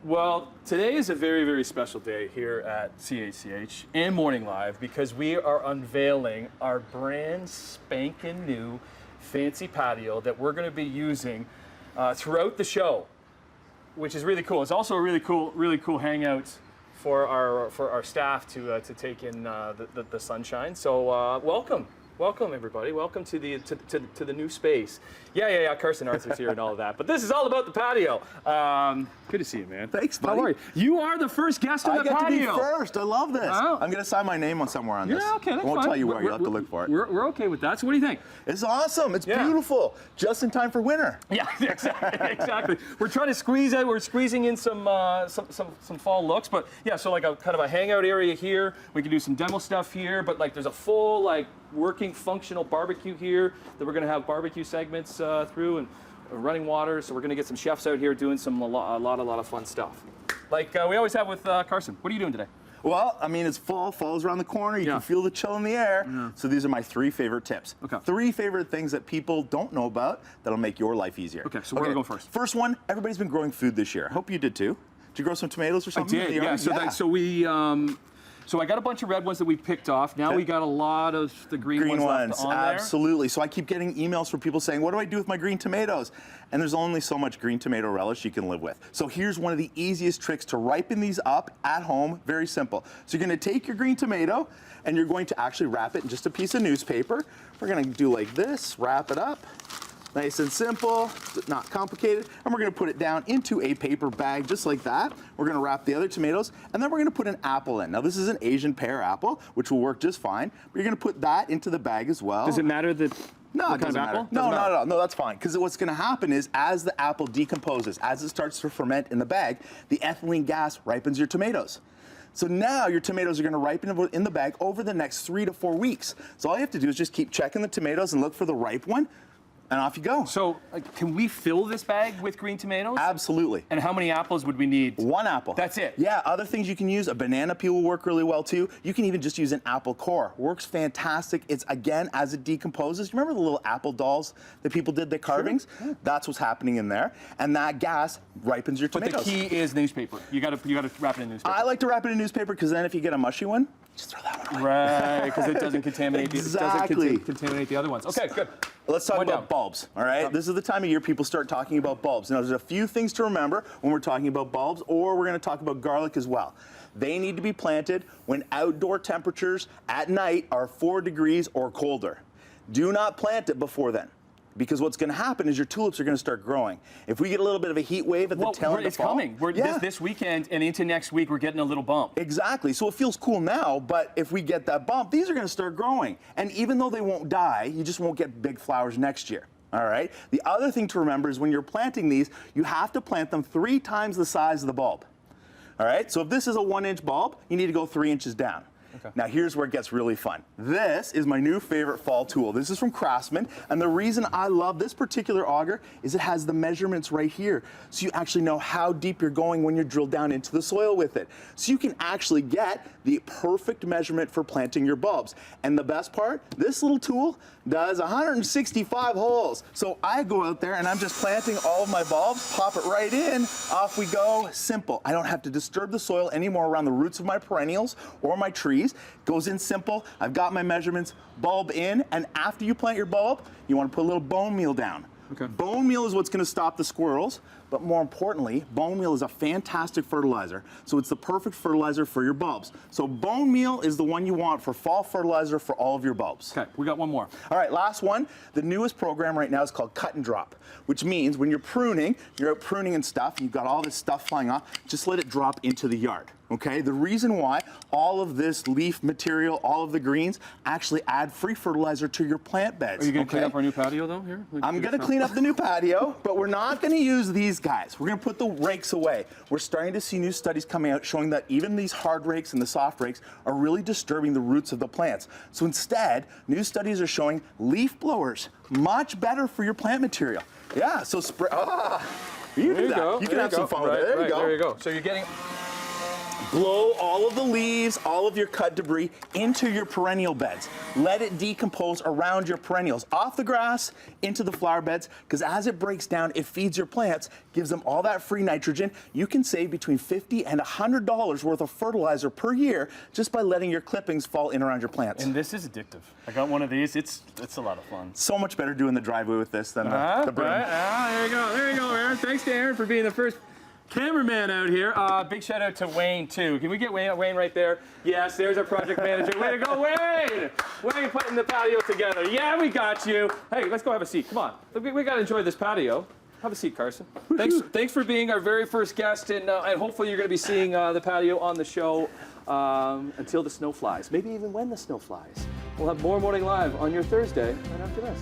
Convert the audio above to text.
Well, today is a very, very special day here at CHCH and Morning Live because we are unveiling our brand spanking new fancy patio that we're going to be using throughout the show, which is really cool. It's also a really cool hangout for our staff to take in the sunshine. So welcome everybody. Welcome to the new space. Yeah. Carson Arthur's here and all of that. But this is all about the patio. Good to see you, man. Thanks, buddy. How are you? You are the first guest on the patio. I get to be first. I love this. Wow. I'm gonna sign my name on somewhere on this. Yeah, okay, that's I won't fine. tell you where. You'll have to look for it. We're okay with that. So what do you think? It's awesome. It's Yeah. beautiful. Just in time for winter. Yeah, exactly. We're trying to squeeze out. We're squeezing in some fall looks, but yeah. So like a kind of a hangout area here. We can do some demo stuff here, but like there's a full like working functional barbecue here that we're going to have barbecue segments through and running water. So we're going to get some chefs out here doing a lot of fun stuff. Like we always have with Carson. What are you doing today? Well, I mean, it's fall. Fall's around the corner. You can feel the chill in the air. Yeah. So these are my 3 favorite tips. Okay. 3 favorite things that people don't know about that'll make your life easier. Okay, so where do we go first? First one, everybody's been growing food this year. I hope you did too. Did you grow some tomatoes or something? I did, yeah. So I got a bunch of red ones that we picked off. Now we got a lot of the green ones left on there. Absolutely. So I keep getting emails from people saying, what do I do with my green tomatoes? And there's only so much green tomato relish you can live with. So here's one of the easiest tricks to ripen these up at home. Very simple. So you're going to take your green tomato and you're going to actually wrap it in just a piece of newspaper. We're going to do like this, wrap it up. Nice and simple, not complicated. And we're gonna put it down into a paper bag just like that. We're gonna wrap the other tomatoes, and then we're gonna put an apple in. Now this is an Asian pear apple, which will work just fine. But you're gonna put that into the bag as well. Does it matter that No, it doesn't matter. No, not at all. No, that's fine. Because what's going to happen is as the apple decomposes, as it starts to ferment in the bag, the ethylene gas ripens your tomatoes. So now your tomatoes are going to ripen in the bag over the next 3 to 4 weeks. So all you have to do is just keep checking the tomatoes and look for the ripe one, and off you go. So can we fill this bag with green tomatoes? Absolutely. And how many apples would we need? 1 apple. That's it? Yeah, other things you can use, a banana peel will work really well too. You can even just use an apple core. Works fantastic. It's, again, as it decomposes. You remember the little apple dolls that people did the carvings? Sure. Yeah. That's what's happening in there. And that gas ripens your tomatoes. But the key is newspaper. You gotta wrap it in newspaper. I like to wrap it in newspaper because then if you get a mushy one, just throw that one away. Right, because it doesn't contaminate contaminate the other ones. Okay, good. Let's talk about bulbs, all right? This is the time of year people start talking about bulbs. Now, there's a few things to remember when we're talking about bulbs, or we're going to talk about garlic as well. They need to be planted when outdoor temperatures at night are 4 degrees or colder. Do not plant it before then, because what's going to happen is your tulips are going to start growing. If we get a little bit of a heat wave at the tail end of the fall, it's coming. This weekend and into next week, we're getting a little bump. Exactly. So it feels cool now, but if we get that bump, these are going to start growing. And even though they won't die, you just won't get big flowers next year. All right? The other thing to remember is when you're planting these, you have to plant them 3 times the size of the bulb. All right? So if this is a 1-inch bulb, you need to go 3 inches down. Okay. Now here's where it gets really fun. This is my new favorite fall tool. This is from Craftsman, and the reason I love this particular auger is it has the measurements right here. So you actually know how deep you're going when you drill down into the soil with it. So you can actually get the perfect measurement for planting your bulbs. And the best part, this little tool does 165 holes. So I go out there and I'm just planting all of my bulbs, pop it right in, off we go, simple. I don't have to disturb the soil anymore around the roots of my perennials or my trees. Goes in simple, I've got my measurements, bulb in, and after you plant your bulb, you want to put a little bone meal down. Okay. Bone meal is what's going to stop the squirrels, but more importantly, bone meal is a fantastic fertilizer. So it's the perfect fertilizer for your bulbs. So bone meal is the one you want for fall fertilizer for all of your bulbs. Okay, we got one more. All right, last one. The newest program right now is called Cut and Drop, which means when you're pruning, you're out pruning and stuff, and you've got all this stuff flying off, just let it drop into the yard. Okay, the reason why all of this leaf material, all of the greens, actually add free fertilizer to your plant beds. Are you going to clean up our new patio though here? I'm going to clean up the new patio, but we're not going to use these guys. We're going to put the rakes away. We're starting to see new studies coming out showing that even these hard rakes and the soft rakes are really disturbing the roots of the plants. So instead, new studies are showing leaf blowers, much better for your plant material. Yeah, so spray. You do that. You can have some fun with it. There you go. There you go. So you're getting. Blow all of the leaves, all of your cut debris into your perennial beds. Let it decompose around your perennials, off the grass, into the flower beds, because as it breaks down, it feeds your plants, gives them all that free nitrogen. You can save between $50 and $100 worth of fertilizer per year just by letting your clippings fall in around your plants. And this is addictive. I got one of these. It's a lot of fun. So much better doing the driveway with this than the broom. There you go, Aaron. Thanks to Aaron for being the first cameraman out here. Big shout out to Wayne too. Can we get Wayne right there? Yes, there's our project manager. Way to go, Wayne! Wayne putting the patio together. Yeah, we got you. Hey, let's go have a seat. Come on. We got to enjoy this patio. Have a seat, Carson. Thanks for being our very first guest, and hopefully you're going to be seeing the patio on the show until the snow flies. Maybe even when the snow flies. We'll have more Morning Live on your Thursday right after this.